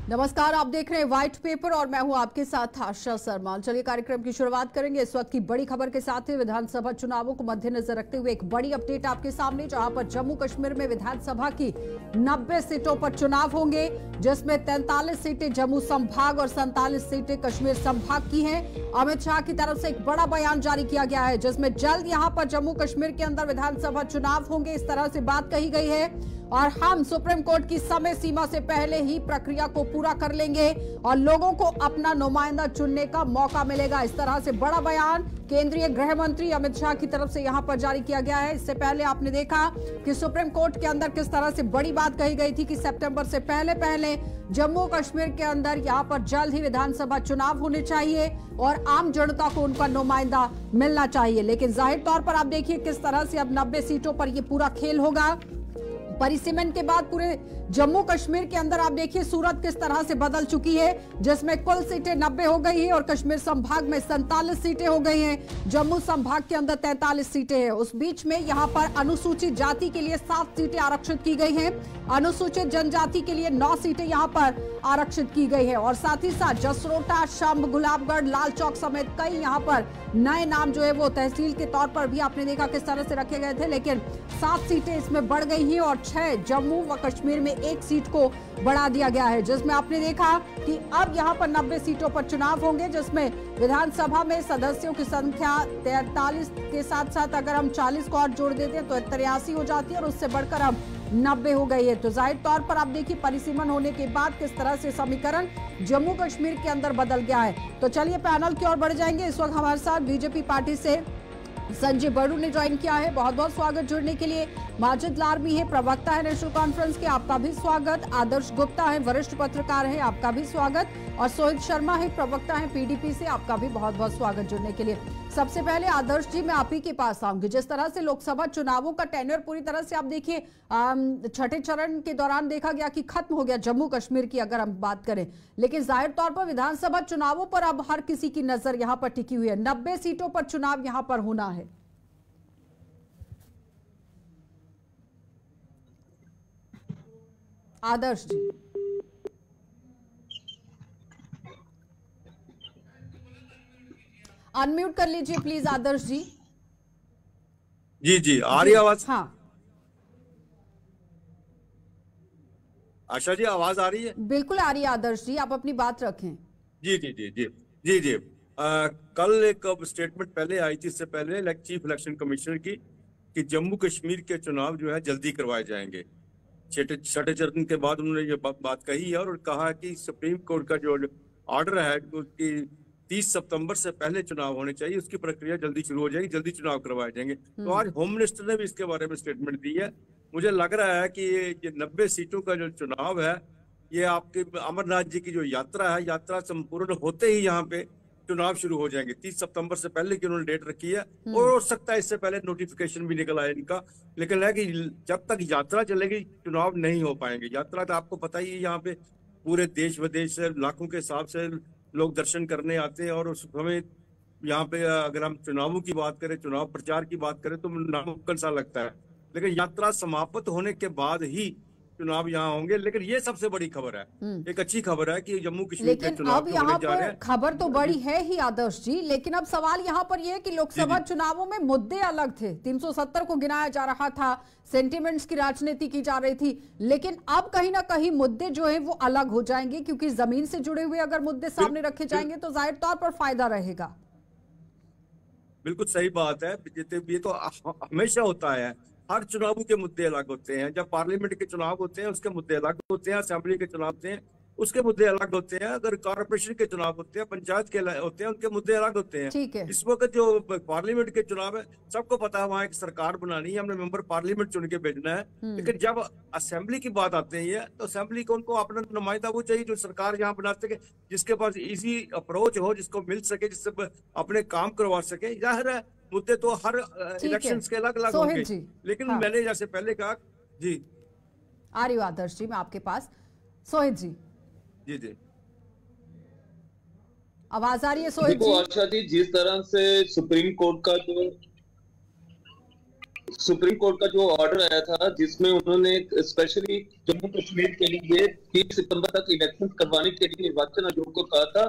नमस्कार, आप देख रहे हैं व्हाइट पेपर और मैं हूं आपके साथ आशा शर्मा। चलिए कार्यक्रम की शुरुआत करेंगे इस वक्त की बड़ी खबर के साथ ही। विधानसभा चुनावों को मद्देनजर रखते हुए एक बड़ी अपडेट आपके सामने, जहां पर जम्मू कश्मीर में विधानसभा की 90 सीटों पर चुनाव होंगे, जिसमें 43 सीटें जम्मू संभाग और 47 सीटें कश्मीर संभाग की हैं। अमित शाह की तरफ से एक बड़ा बयान जारी किया गया है, जिसमें जल्द यहां पर जम्मू कश्मीर के अंदर विधानसभा चुनाव होंगे, इस तरह से बात कही गई है। और हम सुप्रीम कोर्ट की समय सीमा से पहले ही प्रक्रिया को पूरा कर लेंगे और लोगों को अपना नुमाइंदा चुनने का मौका मिलेगा। इस तरह से बड़ा बयान केंद्रीय गृह मंत्री अमित शाह की तरफ से यहां पर जारी किया गया है। इससे पहले आपने देखा कि सुप्रीम कोर्ट के अंदर किस तरह से बड़ी बात कही गई थी कि सितंबर से पहले जम्मू कश्मीर के अंदर यहां पर जल्द ही विधानसभा चुनाव होने चाहिए और आम जनता को उनका नुमाइंदा मिलना चाहिए। लेकिन जाहिर तौर पर आप देखिए किस तरह से अब 90 सीटों पर यह पूरा खेल होगा। परिसीमन के बाद पूरे जम्मू कश्मीर के अंदर आप देखिए सूरत किस तरह से बदल चुकी है, जिसमें कुल सीटें 90 हो गई है और कश्मीर संभाग में 47 सीटें हो गई हैं। जम्मू संभाग के अंदर 43 सीटें हैं। उस बीच में यहां पर अनुसूचित जाति के लिए 7 सीटें आरक्षित की गई हैं, अनुसूचित जनजाति के लिए 9 सीटें यहां पर आरक्षित की गई है और साथ ही साथ जसरोटा, शंभ, गुलाबगढ़, लाल चौक समेत कई यहां पर नए नाम जो है वो तहसील के तौर पर भी आपने देखा किस तरह से रखे गए थे। लेकिन 7 सीटें इसमें बढ़ गई हैं और 6 जम्मू व कश्मीर में 1 सीट को बढ़ा दिया गया है, जिसमें आपने देखा कि अब यहां पर 90 सीटों पर चुनाव होंगे, जिसमें विधानसभा में सदस्यों की संख्या 43 के साथ साथ अगर हम 40 को और जोड़ देते हैं तो 83 हो जाती है और उससे बढ़कर अब 90 हो गई है। तो जाहिर तौर पर आप देखिए परिसीमन होने के बाद किस तरह से समीकरण जम्मू कश्मीर के अंदर बदल गया है। तो चलिए पैनल की ओर बढ़ जाएंगे। इस वक्त हमारे साथ बीजेपी पार्टी से संजय बड़ू ने ज्वाइन किया है, बहुत बहुत स्वागत जुड़ने के लिए। माजिद लारमी है, प्रवक्ता है नेशनल कॉन्फ्रेंस के, आपका भी स्वागत। आदर्श गुप्ता है, वरिष्ठ पत्रकार है, आपका भी स्वागत। और सोहित शर्मा है, प्रवक्ता है पीडीपी से, आपका भी बहुत बहुत स्वागत जुड़ने के लिए। सबसे पहले आदर्श जी, मैं आप ही के पास आऊंगी। जिस तरह से लोकसभा चुनावों का टेन्योर पूरी तरह से आप देखिए छठे चरण के दौरान देखा गया कि खत्म हो गया जम्मू कश्मीर की अगर हम बात करें, लेकिन जाहिर तौर पर विधानसभा चुनावों पर अब हर किसी की नजर यहां पर टिकी हुई है। 90 सीटों पर चुनाव यहां पर होना है। आदर्श जी, अनम्यूट कर लीजिए प्लीज आदर्श जी। जी आ रही आवाज? हाँ आशा जी, आवाज आ रही है? बिल्कुल आ रही है आदर्श जी, आप अपनी बात रखें। जी कल एक स्टेटमेंट पहले आई थी, इससे पहले चीफ इलेक्शन कमिश्नर की, कि जम्मू कश्मीर के चुनाव जो है जल्दी करवाए जाएंगे। छठे चरण के बाद उन्होंने ये बात कही है और कहा कि सुप्रीम कोर्ट का जो ऑर्डर है कि 30 सितंबर से पहले चुनाव होने चाहिए, उसकी प्रक्रिया जल्दी शुरू हो जाएगी, जल्दी चुनाव करवाए जाएंगे। तो आज होम मिनिस्टर ने भी इसके बारे में स्टेटमेंट दी है। मुझे लग रहा है कि ये 90 सीटों का जो चुनाव है, ये आपके अमरनाथ जी की जो यात्रा है, यात्रा संपूर्ण होते ही यहाँ पे चुनाव शुरू हो जाएंगे। 30 सितंबर से पहले की उन्होंने डेट रखी है और हो सकता है इससे पहले नोटिफिकेशन भी निकल आए इनका। लेकिन है कि जब तक यात्रा चलेगी चुनाव नहीं हो पाएंगे। यात्रा तो आपको पता ही है, यहाँ पे पूरे देश विदेश से लाखों के हिसाब से लोग दर्शन करने आते हैं और उस समय यहाँ पे अगर हम चुनावों की बात करें, चुनाव प्रचार की बात करें तो नामुमकिन सा लगता है। लेकिन यात्रा समाप्त होने के बाद ही चुनाव यहाँ होंगे। लेकिन ये सबसे बड़ी खबर है, एक अच्छी खबर है कि जम्मू कश्मीर के चुनाव अब यहाँ पर खबर तो बड़ी है ही आदर्श जी, लेकिन अब सवाल यहाँ पर यह है कि लोकसभा चुनावों में मुद्दे अलग थे। 370 को गिनाया जा रहा था, सेंटिमेंट्स की राजनीति की जा रही थी, लेकिन अब कहीं ना कहीं मुद्दे जो है वो अलग हो जाएंगे, क्योंकि जमीन से जुड़े हुए अगर मुद्दे सामने रखे जाएंगे तो जाहिर तौर पर फायदा रहेगा। बिल्कुल सही बात है, ये तो हमेशा होता है। हर चुनावों के मुद्दे अलग होते हैं। जब पार्लियामेंट के चुनाव होते हैं उसके मुद्दे अलग होते हैं, असेंबली के चुनाव होते हैं उसके मुद्दे अलग होते हैं, अगर कॉर्पोरेशन के चुनाव होते हैं, पंचायत के होते हैं, उनके मुद्दे अलग होते हैं। इस वक्त जो पार्लियामेंट के चुनाव है, सबको पता है वहाँ एक सरकार बनानी है, हमने मेंबर पार्लियामेंट चुन के भेजना है। लेकिन जब असेंबली की बात आती है तो असेंबली को उनको अपना नुमाइंदा वो चाहिए जो सरकार यहाँ बना सके, जिसके पास इजी अप्रोच हो, जिसको मिल सके, जिससे अपने काम करवा सके। जाहिर है मुद्दे तो हर इलेक्शंस के अलग अलग होंगे, लेकिन मैंने जैसे पहले कहा। जी आ रही हो आदर्श जी, मैं आपके पास। सोहित जी, जी आवाज आ रही है सोहित जी? आशा जी, जिस तरह से सुप्रीम कोर्ट का जो सुप्रीम कोर्ट का जो ऑर्डर आया था जिसमें उन्होंने स्पेशली जम्मू कश्मीर के लिए 30 सितंबर तक इलेक्शन करवाने के लिए निर्वाचन आयोग को कहा था।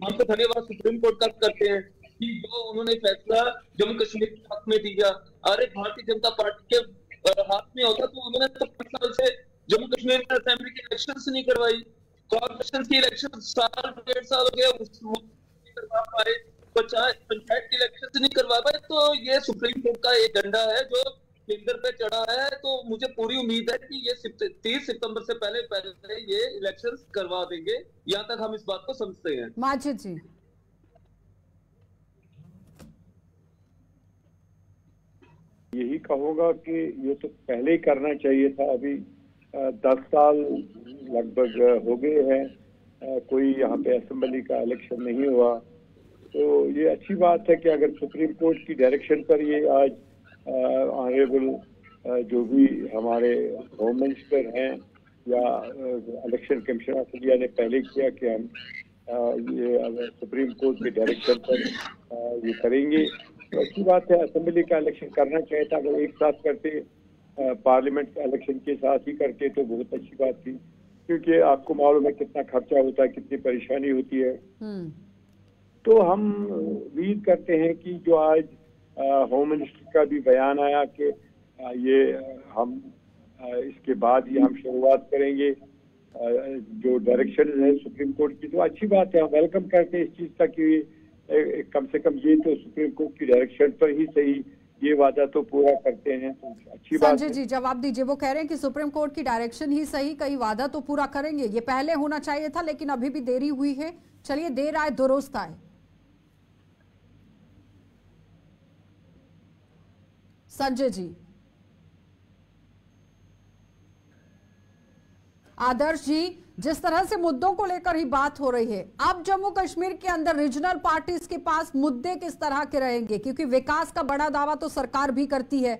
हम तो धन्यवाद सुप्रीम कोर्ट का करते हैं कि जो उन्होंने फैसला जम्मू कश्मीर के हक में दिया। अरे भारतीय जनता पार्टी के हाथ में होता तो उन्होंने तो 5 साल से जम्मू कश्मीर में असेंबली की इलेक्शन नहीं करवाई, कॉर्पोरेशन की इलेक्शन साल 1.5 साल हो गया उसको करवा पाए, पंचायत की इलेक्शन नहीं करवा पाए। तो ये सुप्रीम कोर्ट का एक डंडा है जो केंद्र पे चढ़ा है। तो मुझे पूरी उम्मीद है कि ये 30 सितंबर से पहले ये इलेक्शंस करवा देंगे। यहाँ तक हम इस बात को समझते हैं। माजिद जी, यही कहूँगा कि ये तो पहले ही करना चाहिए था। अभी 10 साल लगभग हो गए हैं, कोई यहाँ पे असेंबली का इलेक्शन नहीं हुआ। तो ये अच्छी बात है कि अगर सुप्रीम कोर्ट की डायरेक्शन पर ये आज ऑनरेबल जो भी हमारे होम मिनिस्टर हैं या इलेक्शन कमीशन ऑफ इंडिया ने पहले किया कि हम ये सुप्रीम कोर्ट के डायरेक्शन पर ये करेंगे, तो अच्छी बात है। असेंबली का इलेक्शन करना चाहिए था। अगर एक साथ करते, पार्लियामेंट का इलेक्शन के साथ ही करते तो बहुत अच्छी बात थी, क्योंकि आपको मालूम है कितना खर्चा होता है, कितनी परेशानी होती है। तो हम उम्मीद करते हैं कि जो आज होम मिनिस्टर का भी बयान आया कि ये हम इसके बाद ही हम शुरुआत करेंगे जो डायरेक्शन है सुप्रीम कोर्ट की, तो अच्छी बात है। हम वेलकम करते हैं इस चीज का कि कम से कम ये तो सुप्रीम कोर्ट की डायरेक्शन पर ही सही ये वादा तो पूरा करते हैं, तो अच्छी बात है। संजय जी जवाब दीजिए। वो कह रहे हैं कि सुप्रीम कोर्ट की डायरेक्शन ही सही, कई वादा तो पूरा करेंगे। ये पहले होना चाहिए था लेकिन अभी भी देरी हुई है। चलिए, देर आए दुरुस्त आए। संजय जी, आदर्श जी, जिस तरह से मुद्दों को लेकर ही बात हो रही है, अब जम्मू कश्मीर के अंदर रीजनल पार्टीज के पास मुद्दे किस तरह के रहेंगे? क्योंकि विकास का बड़ा दावा तो सरकार भी करती है।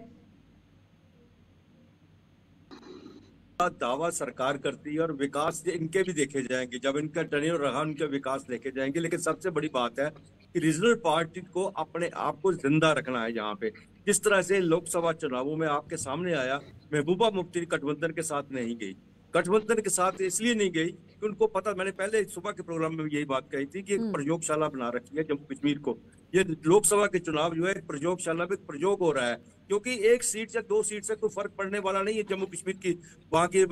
दावा सरकार करती है और विकास इनके भी देखे जाएंगे। जब इनका टेन्योर रहा उनके विकास देखे जाएंगे। लेकिन सबसे बड़ी बात है कि रीजनल पार्टी को अपने आप को जिंदा रखना है। यहाँ पे जिस तरह से लोकसभा चुनावों में आपके सामने आया, महबूबा मुफ्ती गठबंधन के साथ नहीं गई। गठबंधन के साथ इसलिए नहीं गई कि उनको पता, मैंने पहले सुबह के प्रोग्राम में यही बात कही थी कि एक प्रयोगशाला बना रखी है जम्मू कश्मीर को। ये लोकसभा के चुनाव जो है प्रयोगशाला में प्रयोग हो रहा है, क्योंकि 1 सीट या 2 सीट से कोई फर्क पड़ने वाला नहीं है जम्मू कश्मीर की वहां की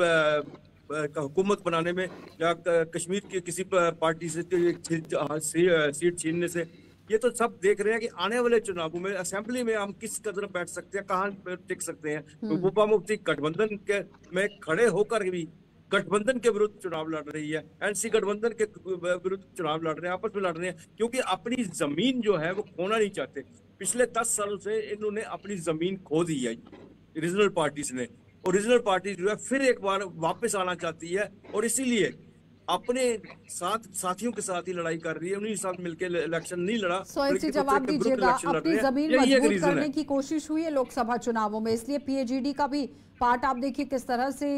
हुकूमत बनाने में या कश्मीर की किसी पार्टी से सीट छीनने से। ये तो सब देख रहे हैं कि आने वाले चुनावों में असेंबली में हम किस कदर बैठ सकते हैं, कहाँ टिक सकते हैं। महबूबा मुफ्ती गठबंधन के में खड़े होकर भी गठबंधन के विरुद्ध चुनाव लड़ रही है, एनसी गठबंधन के विरुद्ध चुनाव लड़ रहे हैं, आपस में लड़ रहे हैं, क्योंकि अपनी जमीन जो है वो खोना नहीं चाहते। पिछले 10 सालों से इन्होंने अपनी जमीन खो दी है रीजनल पार्टीज ने, और रीजनल पार्टी जो है फिर एक बार वापस आना चाहती है और इसीलिए अपने साथियों के साथ ही लड़ाई कर रही है। उन्हीं साथ मिलकर इलेक्शन नहीं लड़ा। सोहेल जी जवाब दीजिएगा। अपनी जमीन मजबूत करने की कोशिश हुई है लोकसभा चुनावों में, इसलिए पीएजीडी का भी पार्ट आप देखिए किस तरह से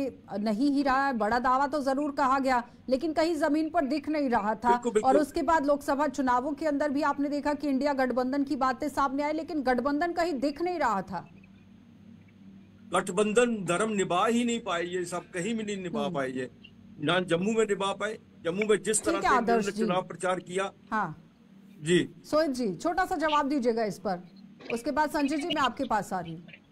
नहीं ही रहा है। बड़ा दावा तो जरूर कहा गया लेकिन कहीं जमीन पर दिख नहीं रहा था। और उसके बाद लोकसभा चुनावों के अंदर भी आपने देखा कि इंडिया गठबंधन की बातें सामने आई, लेकिन गठबंधन कहीं दिख नहीं रहा था। गठबंधन धर्म निभा ही नहीं पाए, ये सब कहीं भी नहीं निभा पाए, ये ना जम्मू में निभा पाए। जम्मू में जिस तरह से इन्होंने चुनाव प्रचार किया। हाँ जी सोहेल जी, छोटा सा जवाब दीजिएगा इस पर, उसके बाद संजय जी मैं आपके पास आ रही हूँ।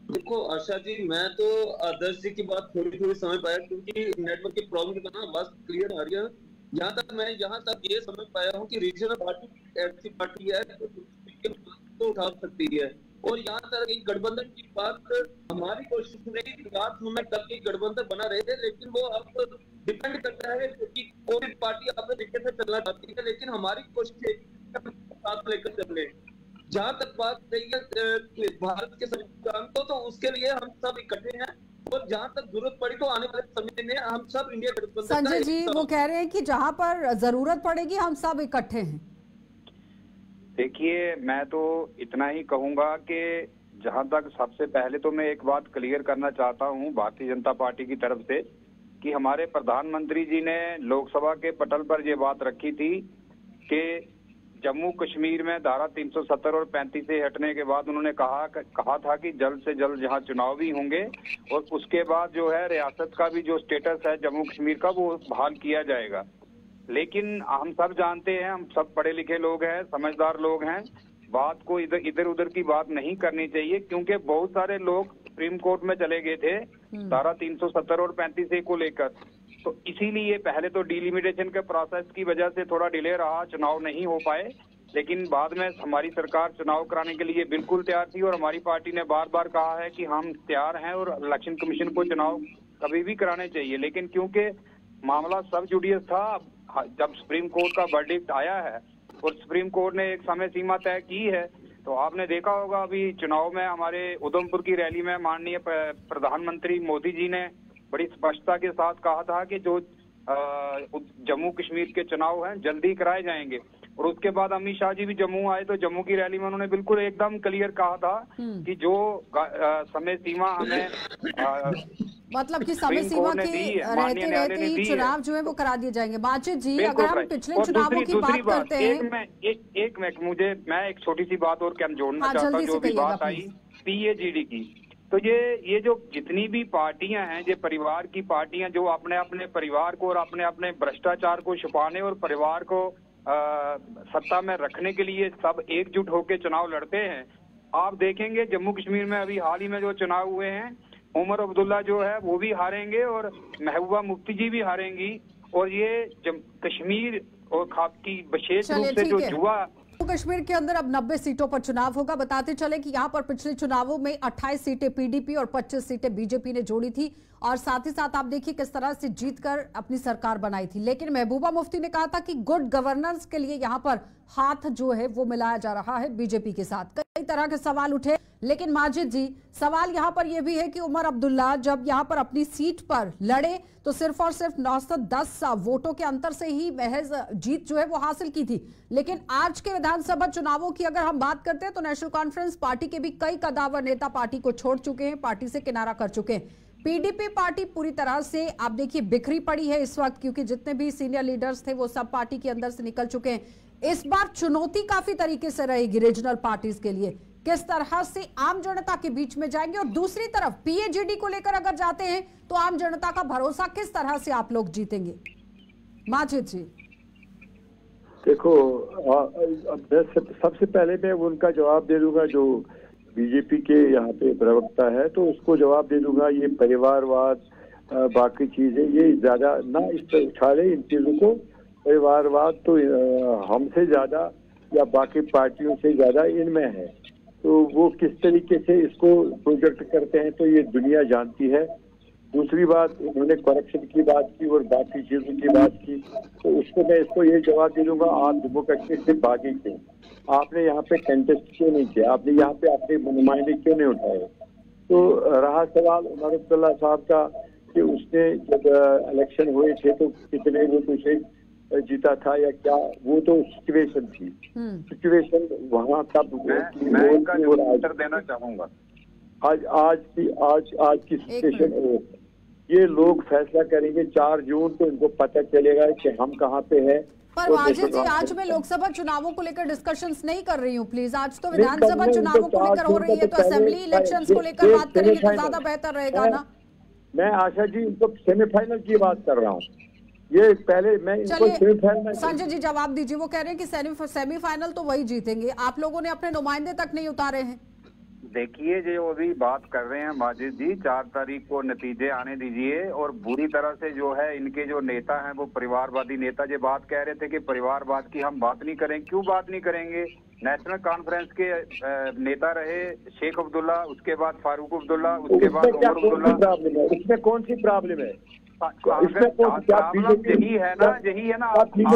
देखो आशा जी, मैं तो आदर्श जी की बात थोड़ी समझ पाया क्योंकि नेटवर्क की प्रॉब्लम के कारण बात क्लियर आ रही है। यहाँ तक ये समझ पाया हूँ कि रीजनल पार्टी ऐसी पार्टी है जो उठा सकती है। और यहाँ तक गठबंधन की बात, हमारी कोशिश रही लास्ट मोमेंट तक की गठबंधन बना रहे थे, लेकिन वो अब डिपेंड करता है कि कोई पार्टी अपने तरीके से चलना चाहती है, लेकिन हमारी कोशिश साथ लेकर चले। जहाँ तक बात रही है भारत के संविधान को, तो उसके लिए हम सब इकट्ठे हैं और जहाँ तक जरूरत पड़ी तो आने वाले समय में हम सब इंडिया गठबंधन। संजय जी वो कह रहे हैं कि जहाँ पर जरूरत पड़ेगी हम सब इकट्ठे हैं। देखिए, मैं तो इतना ही कहूंगा कि जहां तक सबसे पहले तो मैं एक बात क्लियर करना चाहता हूं भारतीय जनता पार्टी की तरफ से कि हमारे प्रधानमंत्री जी ने लोकसभा के पटल पर ये बात रखी थी कि जम्मू कश्मीर में धारा 370 और 35 से हटने के बाद उन्होंने कहा था कि जल्द से जल्द जहां चुनाव भी होंगे और उसके बाद जो है रियासत का भी जो स्टेटस है जम्मू कश्मीर का वो बहाल किया जाएगा। लेकिन हम सब जानते हैं, हम सब पढ़े लिखे लोग हैं, समझदार लोग हैं, बात को इधर उधर की बात नहीं करनी चाहिए, क्योंकि बहुत सारे लोग सुप्रीम कोर्ट में चले गए थे धारा 370 और 35 को लेकर। तो इसीलिए पहले तो डिलिमिटेशन के प्रोसेस की वजह से थोड़ा डिले रहा, चुनाव नहीं हो पाए, लेकिन बाद में हमारी सरकार चुनाव कराने के लिए बिल्कुल तैयार थी और हमारी पार्टी ने बार बार कहा है कि हम तैयार हैं और इलेक्शन कमीशन को चुनाव कभी भी कराने चाहिए। लेकिन क्योंकि मामला सब जुडियस था, जब सुप्रीम कोर्ट का वर्डिक्ट आया है और सुप्रीम कोर्ट ने एक समय सीमा तय की है, तो आपने देखा होगा अभी चुनाव में हमारे उधमपुर की रैली में माननीय प्रधानमंत्री मोदी जी ने बड़ी स्पष्टता के साथ कहा था कि जो जम्मू कश्मीर के चुनाव हैं जल्दी कराए जाएंगे। और उसके बाद अमित शाह जी भी जम्मू आए तो जम्मू की रैली में उन्होंने बिल्कुल एकदम क्लियर कहा था कि जो समय सीमा हमें मतलब कि समय सीमा के रहते रहते ही चुनाव जो है वो करा दिए जाएंगे। माजिद जी, अगर हम पिछले चुनावों की बात करते हैं, एक मैं एक छोटी सी बात और क्या जोड़ना चाहता हूँ, जो भी बात आई PAGD की, तो ये जो जितनी भी पार्टियां हैं, ये परिवार की पार्टियां जो अपने अपने परिवार को और अपने अपने भ्रष्टाचार को छुपाने और परिवार को सत्ता में रखने के लिए सब एकजुट होकर चुनाव लड़ते हैं। आप देखेंगे जम्मू कश्मीर में अभी हाल ही में जो चुनाव हुए हैं, उमर अब्दुल्ला जो है वो भी हारेंगे और महबूबा मुफ्ती जी भी हारेंगी। और ये कश्मीर और खाप की विशेष रूप से जो जुआ कश्मीर के अंदर अब 90 सीटों पर चुनाव होगा। बताते चले कि यहाँ पर पिछले चुनावों में 28 सीटें PDP और 25 सीटें बीजेपी ने जोड़ी थी और साथ ही साथ आप देखिए किस तरह से जीतकर अपनी सरकार बनाई थी। लेकिन महबूबा मुफ्ती ने कहा था कि गुड गवर्नेंस के लिए यहाँ पर हाथ जो है वो मिलाया जा रहा है बीजेपी के साथ। कई तरह के सवाल उठे, लेकिन माजिद जी सवाल यहाँ पर यह भी है कि उमर अब्दुल्ला जब यहाँ पर अपनी सीट पर लड़े तो सिर्फ और सिर्फ 910 वोटों के अंतर से ही महज जीत जो है वो हासिल की थी। लेकिन आज के विधानसभा चुनावों की अगर हम बात करते हैं तो नेशनल कॉन्फ्रेंस पार्टी के भी कई कदावर नेता पार्टी को छोड़ चुके हैं, पार्टी से किनारा कर चुके हैं। PDP पार्टी पूरी तरह से आप देखिए बिखरी पड़ी है इस वक्त, क्योंकि जितने भी सीनियर लीडर्स थे वो सब पार्टी के अंदर से निकल चुके हैं। इस बार चुनौती काफी तरीके से रहेगी रीजनल पार्टीज के लिए, किस तरह से आम जनता के बीच में जाएंगे। और दूसरी तरफ PAGD को लेकर अगर जाते हैं तो आम जनता का भरोसा किस तरह से आप लोग जीतेंगे। माजिद जी देखो, सबसे पहले मैं उनका जवाब दे दूंगा जो बीजेपी के यहाँ पे प्रवक्ता है, तो उसको जवाब दे दूंगा ये परिवारवाद बाकी चीजें ये ज्यादा ना इस पर उछाले इन चीजों को। परिवारवाद तो हमसे ज्यादा या बाकी पार्टियों से ज्यादा इनमें है, तो वो किस तरीके से इसको प्रोजेक्ट करते हैं तो ये दुनिया जानती है। दूसरी बात, उन्होंने करप्शन की बात की और बाकी चीजों की बात की, तो उसको मैं इसको ये जवाब दे दूंगा, आप जम्मू कश्मीर से भागे क्यों? आपने यहाँ पे कंटेस्ट क्यों नहीं किया? आपने यहाँ पे अपने नुमाइंदे क्यों नहीं उठाए? तो रहा सवाल उमर अब्दुल्ला साहब का कि उसने जब इलेक्शन हुए थे तो कितने वोटों से जीता था या क्या, वो तो सिचुएशन थी। सिचुएशन वहाँ तब मैं इनका उत्तर देना चाहूंगा। आज की सिचुएशन ये लोग फैसला करेंगे 4 जून को, इनको पता चलेगा कि हम कहाँ पे हैं। पर माजिद जी, आज मैं लोकसभा चुनावों को लेकर डिस्कशंस नहीं कर रही हूँ, प्लीज। आज तो विधानसभा चुनावों को लेकर हो रही है, तो असेंबली इलेक्शंस को लेकर बात करेंगे तो ज्यादा बेहतर रहेगा ना। मैं आशा जी इनको सेमीफाइनल की बात कर रहा हूँ, ये पहले मैं इनको सेमीफाइनल। संजय जी जवाब दीजिए, वो कह रहे हैं कि सेमीफाइनल तो वही जीतेंगे, आप लोगों ने अपने नुमाइंदे तक नहीं उतारे हैं। देखिए जो अभी बात कर रहे हैं माजिद जी, 4 तारीख को नतीजे आने दीजिए। और बुरी तरह से जो है इनके जो नेता हैं वो परिवारवादी नेता जो बात कह रहे थे कि परिवारवाद की हम बात नहीं करेंगे, क्यों बात नहीं करेंगे? नेशनल कॉन्फ्रेंस के नेता रहे शेख अब्दुल्ला, उसके बाद फारूक अब्दुल्ला, उसके बाद उमर अब्दुल्ला। इसमें कौन सी प्रॉब्लम है? यही है ना ठीक है,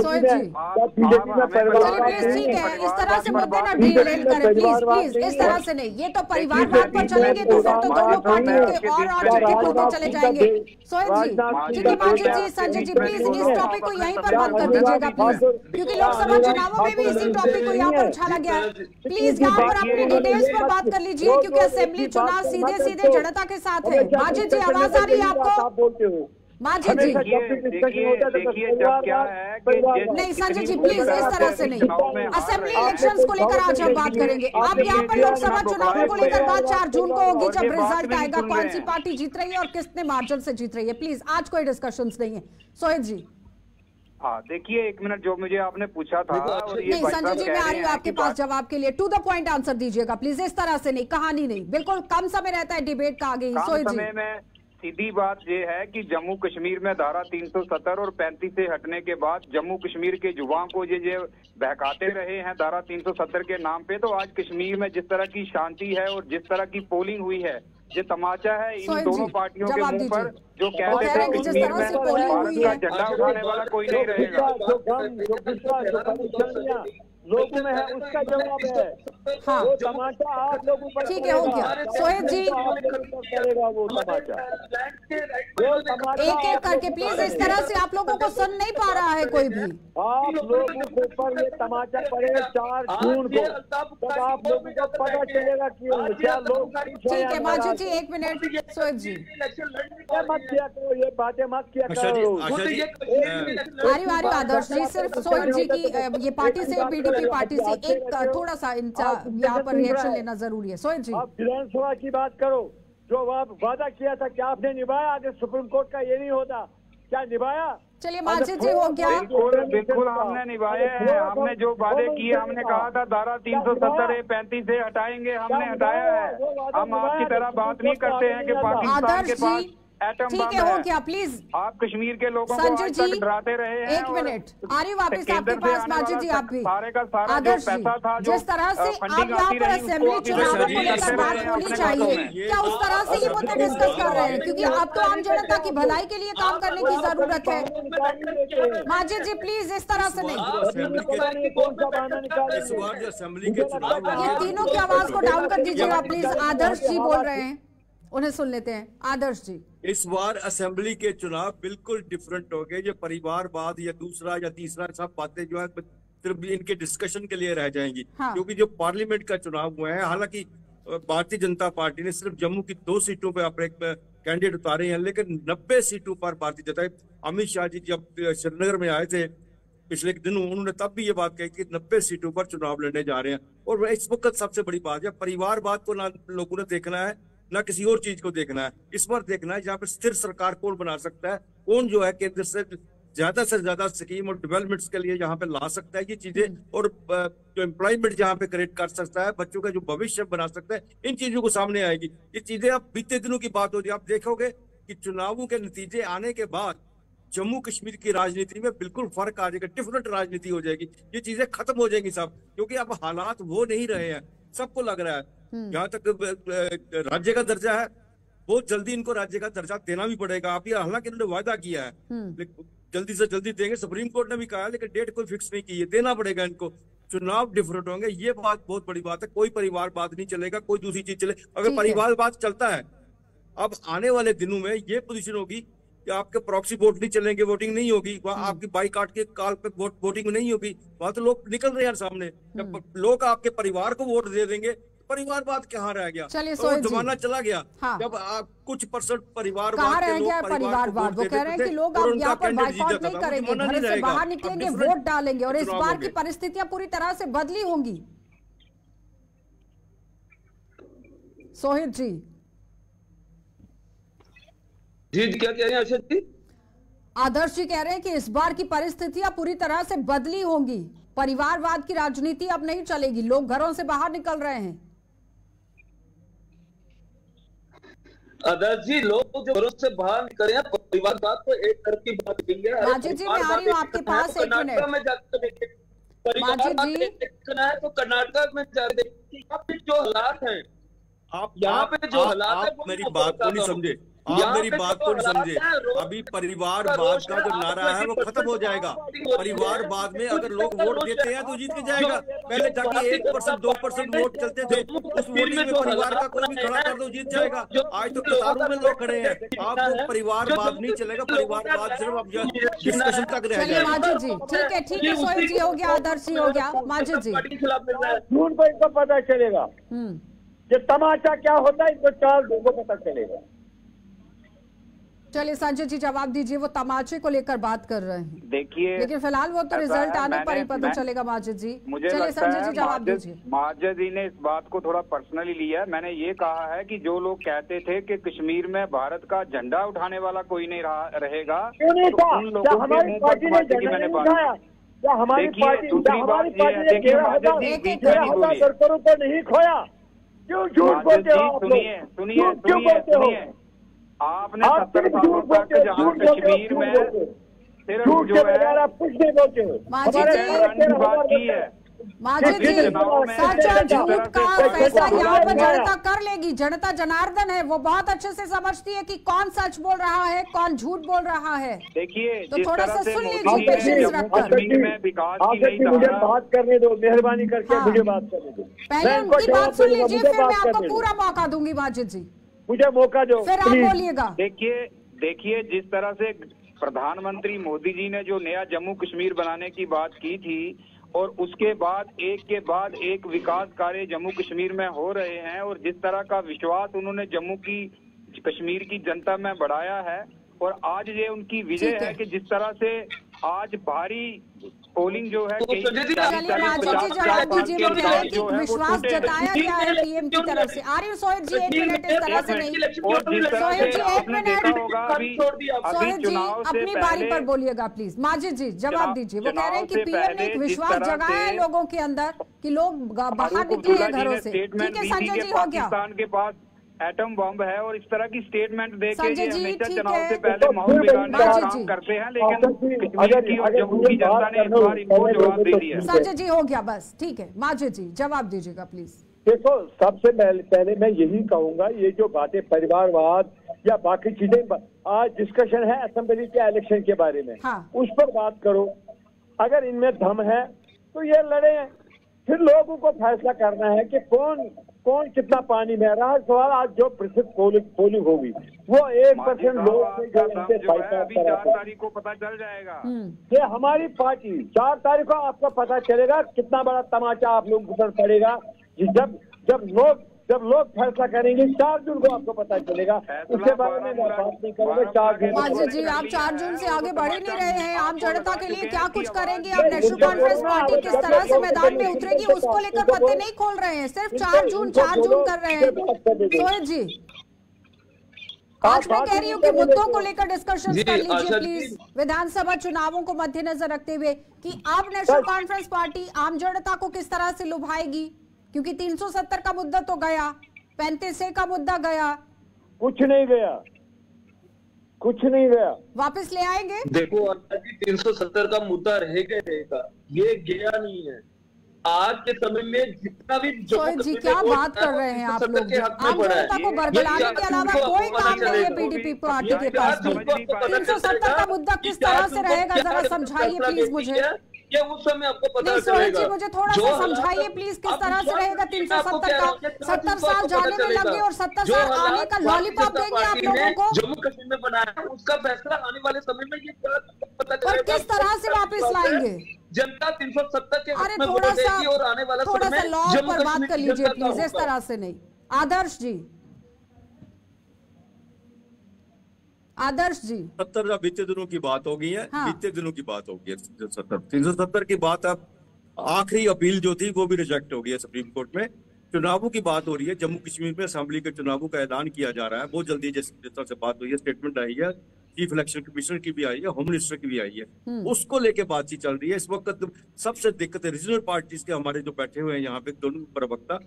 इस तरह से मुद्दे ना डील करें प्लीज, इस तरह से नहीं। ये तो परिवारवाद पर चलेंगे तो फिर तो दोनों पार्टियों के और मुद्दे चले जाएंगे। सोहेल जी, माजिद जी, संजय जी, प्लीज इस टॉपिक को यहीं पर बंद कर दीजिएगा प्लीज, क्योंकि लोकसभा चुनावों में भी इसी टॉपिक को यहाँ पर उछाला गया है। प्लीज यहाँ पर अपनी डिटेल्स पर बात कर लीजिए, क्योंकि असेंबली चुनाव सीधे जनता के साथ है। माजिद जी, आवाज आ रही है आपको? माजिद जी देखिए जब क्या है कि नहीं संजय जी प्लीज इस तरह से नहीं, असेंबली इलेक्शंस को लेकर आज हम बात करेंगे। आप यहाँ पर लोकसभा चुनावों को लेकर बात 4 जून को होगी जब रिजल्ट आएगा, कौन सी पार्टी जीत रही है और कितने मार्जिन से जीत रही है। प्लीज आज कोई डिस्कशन नहीं है। सोहित जी हाँ देखिए 1 मिनट, जो मुझे आपने पूछा था और ये नहीं संजय जी मैं आ रही हूँ आपके पास जवाब के लिए, टू द पॉइंट आंसर दीजिएगा प्लीज, इस तरह से नहीं, कहानी नहीं, बिल्कुल कम समय रहता है डिबेट का आगे ही। सोहित जी में सीधी बात ये है कि जम्मू कश्मीर में धारा 370 और 35 से हटने के बाद जम्मू कश्मीर के युवाओं को ये बहकाते रहे हैं धारा 370 के नाम पे, तो आज कश्मीर में जिस तरह की शांति है और जिस तरह की पोलिंग हुई है, ये तमाचा है इन दोनों पार्टियों के मुंह पर, जो कहते थे कश्मीर में भारत का झंडा उठाने वाला कोई नहीं रहेगा। लोगों में है उसका जवाब है। हाँ वो तमाचा आप लोगों पर ठीक है, हो गया। सोहित जी करेगा वो तमाचा, एक एक करके प्लीज, इस तरह से आप लोगों को सुन नहीं पा रहा है कोई भी। आप लोगों के ऊपर ये तमाचा पड़ेगा 4 जून को, तब आप लोगों को पता चलेगा कि क्या लोग। ठीक है माजिद जी 1 मिनट। सोहित जी मत किया करो, ये बातें मत किया करो। आर्य आदर्श जी, सिर्फ सोहित जी की ये पार्टी से पीडीपी पार्टी से एक थोड़ा सा यहाँ पर रिएक्शन लेना जरूरी है। सोहित जी आप विधानसभा की बात करो, जो आप वादा किया था क्या आपने निभाया? अगर सुप्रीम कोर्ट का ये नहीं होता क्या निभाया? चलिए माजिद जी हो गया। बिल्कुल हमने निभाए हैं, हमने जो वादे किए, हमने कहा था धारा 370 35 से हटाएंगे, हमने हटाया है। हम आपकी तरह बात नहीं करते हैं कि पाकिस्तान के पास एटम ठीक है, हो गया प्लीज। आप कश्मीर के लोगों को संजय आज तक डराते रहे हैं। 1 मिनट आ रही वापिस आपके पास माजिद जी, आप भी आदर्श जी, जिस तरह से आप यहाँ पर असेंबली चुनावों को लेकर बात होनी चाहिए, क्या उस तरह से ये मुद्दे डिस्कस कर रहे हैं? क्योंकि अब तो आम जनता की भलाई के लिए काम करने की जरूरत है। माजिद जी प्लीज इस तरह से नहीं, ये तीनों की आवाज को डाउन कर दीजिएगा प्लीज। आदर्श जी बोल रहे हैं, उन्हें सुन लेते हैं। आदर्श जी इस बार असेंबली के चुनाव बिल्कुल डिफरेंट हो गए। जो परिवारवाद या दूसरा या तीसरा सब बातें जो है सिर्फ इनके डिस्कशन के लिए रह जाएंगी। हाँ। क्योंकि जो पार्लियामेंट का चुनाव हुआ है, हालांकि भारतीय जनता पार्टी ने सिर्फ जम्मू की 2 सीटों पर अपने कैंडिडेट उतारे हैं, लेकिन 90 सीटों पर भारतीय जनता, अमित शाह जी जब श्रीनगर में आए थे पिछले दिन, उन्होंने तब भी ये बात कही कि 90 सीटों पर चुनाव लड़ने जा रहे हैं। और इस वक्त सबसे बड़ी बात है, परिवारवाद को ना लोगों ने देखना है ना किसी और चीज को देखना है, इस पर देखना है जहाँ पर स्थिर सरकार कौन बना सकता है, कौन जो है केंद्र से ज्यादा स्कीम और डेवलपमेंट्स के लिए यहाँ पे ला सकता है ये चीजें, और जो एम्प्लॉयमेंट जहाँ पे क्रिएट कर सकता है, बच्चों का जो भविष्य बना सकता है, इन चीजों को सामने आएगी। ये चीजें अब बीते दिनों की बात होती है। आप देखोगे कि चुनावों के नतीजे आने के बाद जम्मू कश्मीर की राजनीति में बिल्कुल फर्क आ जाएगा, डिफरेंट राजनीति हो जाएगी, ये चीजें खत्म हो जाएंगी सब, क्योंकि अब हालात वो नहीं रहे हैं। सबको लग रहा है जहां तक राज्य का दर्जा है, बहुत जल्दी इनको राज्य का दर्जा देना भी पड़ेगा। आप ये हालांकि इन्होंने वायदा किया है जल्दी से जल्दी देंगे, सुप्रीम कोर्ट ने भी कहा है, लेकिन डेट कोई फिक्स नहीं की है, देना पड़ेगा इनको। चुनाव डिफरेंट होंगे, ये बात बहुत बड़ी बात है। कोई परिवारवाद नहीं चलेगा, कोई दूसरी चीज चले। अगर परिवारवाद चलता है, अब आने वाले दिनों में ये पोजीशन होगी कि आपके प्रॉक्सी वोट नहीं चलेंगे, वोटिंग नहीं होगी, वहाँ आपकी बाईकाट के काल पे वोटिंग नहीं होगी, वहां तो लोग निकल रहे हैं सामने। जब लोग आपके परिवार को वोट दे देंगे, परिवारवाद कहाँ रह गया? और जमाना चला गया। हाँ। जब आप कुछ % परिवारवाद के लोग परिवारवाद वो कह रहे हैं कि लोग अब यहाँ पर बाइकआउट नहीं करेंगे, घर से बाहर निकलेंगे, वोट डालेंगे, और इस बार की परिस्थितियां पूरी तरह से बदली होंगी। सोहित जी क्या कह रहे हैं अर्शद जी? आदर्श जी कह रहे हैं कि इस बार की परिस्थितियां पूरी तरह से बदली होंगी, परिवारवाद की राजनीति अब नहीं चलेगी, लोग घरों से बाहर निकल रहे हैं। आदर्श जी, लोग जो घरों से बाहर निकल रहे हैं, परिवारवाद तो एक तरफ की बात नहीं है। माजिद जी मैं आ रही हूँ आपके पास, 1 मिनट। माजिद जी देखना है तो कर्नाटक में जाकर जो हालात हैं, आप यहाँ पे जो हालात है, मेरी बात को नहीं समझे, आप मेरी बात को नहीं समझे। अभी परिवारवाद का जो नारा है वो खत्म हो जाएगा। परिवारवाद में अगर लोग वोट देते हैं तो जीत के जाएगा। पहले जाके 1% 2% वोट चलते थे, उस वोटिंग में परिवार का कोई भी खड़ा कर दो जीत जाएगा। आज तो कतारों में लोग खड़े हैं। आप वो परिवारवाद नहीं चलेगा, परिवारवाद सिर्फ अब डिस्कशन तक रह जाएगा। माजिद जी ठीक है, सोहित जी हो गया, आदर्श जी हो गया, माजिद जी जून को इनको पता चलेगा ये तमाचा क्या होता है, इनको 4 लोगों को पता चलेगा। चलिए संजय जी जवाब दीजिए, वो तमाचे को लेकर बात कर रहे हैं। देखिए, लेकिन फिलहाल वो तो रिजल्ट आने पर ही पता चलेगा। माजिद जी, चलिए संजय जी जवाब दीजिए। माजिद जी ने इस बात को थोड़ा पर्सनली लिया है। मैंने ये कहा है कि जो लोग कहते थे कि कश्मीर में भारत का झंडा उठाने वाला कोई नहीं रहेगा, तो उन लोगों के मुंह पर तमाचे की मैंने बात। देखिए, दूसरी बात ये है, देखिए माजिद जी बीच में नहीं बोलिए। नहीं खोया, क्यों झूठ बोलते हो आप लोग? सुनिए, आपने 70 सालों तक जहाँ कश्मीर में सिर्फ जो है कुछ नहीं बोलते हो। बात की है। माजिद जी, सच और झूठ का फैसला यहाँ पर जनता कर लेगी। जनता जनार्दन है, वो बहुत अच्छे से समझती है कि कौन सच बोल रहा है, कौन झूठ बोल रहा है। देखिए, तो थोड़ा सा सुन लीजिए कश्मीर में विकास की नई मुझे बात करने दो, मेहरबानी करके मुझे बात करने दो। पहले उनकी बात सुन लीजिए, फिर मैं आपको पूरा मौका दूंगी। माजिद जी मुझे मौका दो, फिर आप बोलिएगा। देखिए जिस तरह से प्रधानमंत्री मोदी जी ने जो नया जम्मू कश्मीर बनाने की बात की थी, और उसके बाद एक के बाद एक विकास कार्य जम्मू कश्मीर में हो रहे हैं, और जिस तरह का विश्वास उन्होंने जम्मू की कश्मीर की जनता में बढ़ाया है, और आज ये उनकी विजय है कि जिस तरह से आज भारी पोलिंग जो है विश्वास जताया गया है पीएम की तरफ से। आ रही है सोहेब जी, 1 मिनट, इस तरह से नहीं। सोहेब जी 1 मिनट, सोहेब जी अपनी बारी पर बोलिएगा प्लीज। माजिद जी जवाब दीजिए। वो कह रहे हैं कि पीएम ने एक विश्वास जगाया है लोगों के अंदर कि लोग बाहर निकले हैं घरों से। ठीक है संजय जी, हो गया। पाकिस्तान के पास एटम बम है, और इस तरह की स्टेटमेंट देके संजय जी हमेशा ठीक चुनाव है, से पहले माहौल बिगाड़ने का काम करते हैं, लेकिन कश्मीर की और जम्मू की जनता ने इस बार इनको जवाब दे दिया। संजय जी हो गया, बस ठीक है। माजिद जी जवाब दीजिएगा प्लीज। देखो, सबसे पहले मैं यही कहूंगा, ये जो बातें परिवारवाद या बाकी चीजें, आज डिस्कशन है असेंबली के इलेक्शन के बारे में, उस पर बात करो। अगर इनमें दम है तो ये लड़े, फिर लोगों को फैसला करना है कि कौन कितना पानी में रहा। सवाल आज जो प्रतिशत पोलिंग होगी वो 1% लोग अभी 4 तारीख को पता चल जाएगा। ये हमारी पार्टी 4 तारीख को आपको पता चलेगा कितना बड़ा तमाचा आप लोग ऊपर पड़ेगा। जब लोग फैसला करेंगे 4 जून को आपको पता चलेगा। उसके बारे में बात नहीं करेंगे। 4 जून माजिद जी आप 4 जून से आगे बढ़ ही नहीं रहे हैं। आम जनता के लिए क्या कुछ करेंगे? अब नेशनल कॉन्फ्रेंस पार्टी किस तरह से मैदान में उतरेगी उसको लेकर पत्ते नहीं खोल रहे हैं, सिर्फ 4 जून कर रहे हैं। सोहेब जी आज मैं कह रही हूँ कि मुद्दों को लेकर डिस्कशन कर लीजिए प्लीज, विधानसभा चुनावों को मद्देनजर रखते हुए, कि आप नेशनल कॉन्फ्रेंस पार्टी आम जनता को किस तरह से लुभाएगी, क्योंकि 370 का मुद्दा तो गया, 35A का मुद्दा गया, कुछ नहीं गया, वापस ले आएंगे। देखो 370 का मुद्दा रहेगा, ये गया नहीं है। आज के समय में जितना भी सोहेब जी क्या बात कर रहे हैं आप लोग? आम जनता को बरगलाने के अलावा कोई काम नहीं है पीडीपी पार्टी के पास। 370 का मुद्दा किस तरह से रहेगा, जरा समझाइए प्लीज मुझे। ये उस समय आपको पता नहीं सोहेब जी मुझे थोड़ा सा समझाइए प्लीज, किस तरह से रहेगा 370 का? 70 साल जाने में लगे और 70 साल आने का लॉलीपॉप देंगे आप लोगों को? जम्मू कश्मीर में बनाया उसका फैसला आने वाले समय में ये पता और किस तरह से वापस लाएंगे? जनता 370 के अरे थोड़ा सा लॉ पर बात कर लीजिए प्लीज, इस तरह से नहीं। आदर्श जी 70 बीते दिनों की बात हो गई है। बीते दिनों की बात हो गई है। 370 की बात अब आखिरी अपील जो थी वो भी रिजेक्ट हो गई है सुप्रीम कोर्ट में। चुनावों की बात हो रही है, जम्मू कश्मीर में असेंबली के चुनावों का ऐलान किया जा रहा है बहुत जल्दी। जिस तरह से बात हुई है, स्टेटमेंट आई है, चीफ इलेक्शन कमिश्नर की भी आई है, होम मिनिस्टर की भी आई है, उसको लेके बातचीत चल रही है इस वक्त। सबसे दिक्कत है रीजनल पार्टीज के, हमारे जो बैठे हुए हैं यहाँ पे दोनों प्रवक्ता,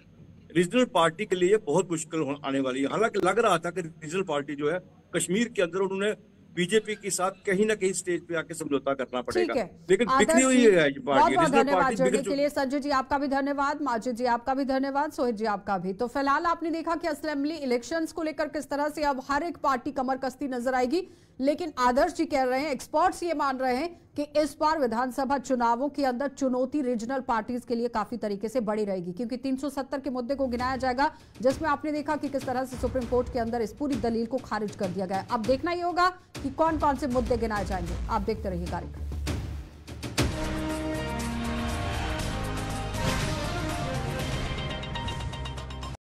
रीजनल पार्टी के लिए बहुत मुश्किल आने वाली है। हालांकि लग रहा था कि रीजनल पार्टी जो है कश्मीर के अंदर उन्होंने बीजेपी के साथ कहीं ना कहीं स्टेज पे आके समझौता करना पड़ेगा, लेकिन बिखरी हुई है ये पार्टी। बहुत धन्यवाद जुड़ने के लिए। संजय जी आपका भी धन्यवाद, माजिद जी आपका भी धन्यवाद, सोहेब जी आपका भी। तो फिलहाल आपने देखा कि असेंबली इलेक्शंस को लेकर किस तरह से अब हर एक पार्टी कमर कसती नजर आएगी, लेकिन आदर्श जी कह रहे हैं, एक्सपर्ट्स ये मान रहे हैं कि इस बार विधानसभा चुनावों के अंदर चुनौती रीजनल पार्टीज के लिए काफी तरीके से बड़ी रहेगी, क्योंकि 370 के मुद्दे को गिनाया जाएगा, जिसमें आपने देखा कि किस तरह से सुप्रीम कोर्ट के अंदर इस पूरी दलील को खारिज कर दिया गया। अब देखना ही होगा कि कौन कौन से मुद्दे गिनाए जाएंगे। आप देखते रहिए कार्यक्रम।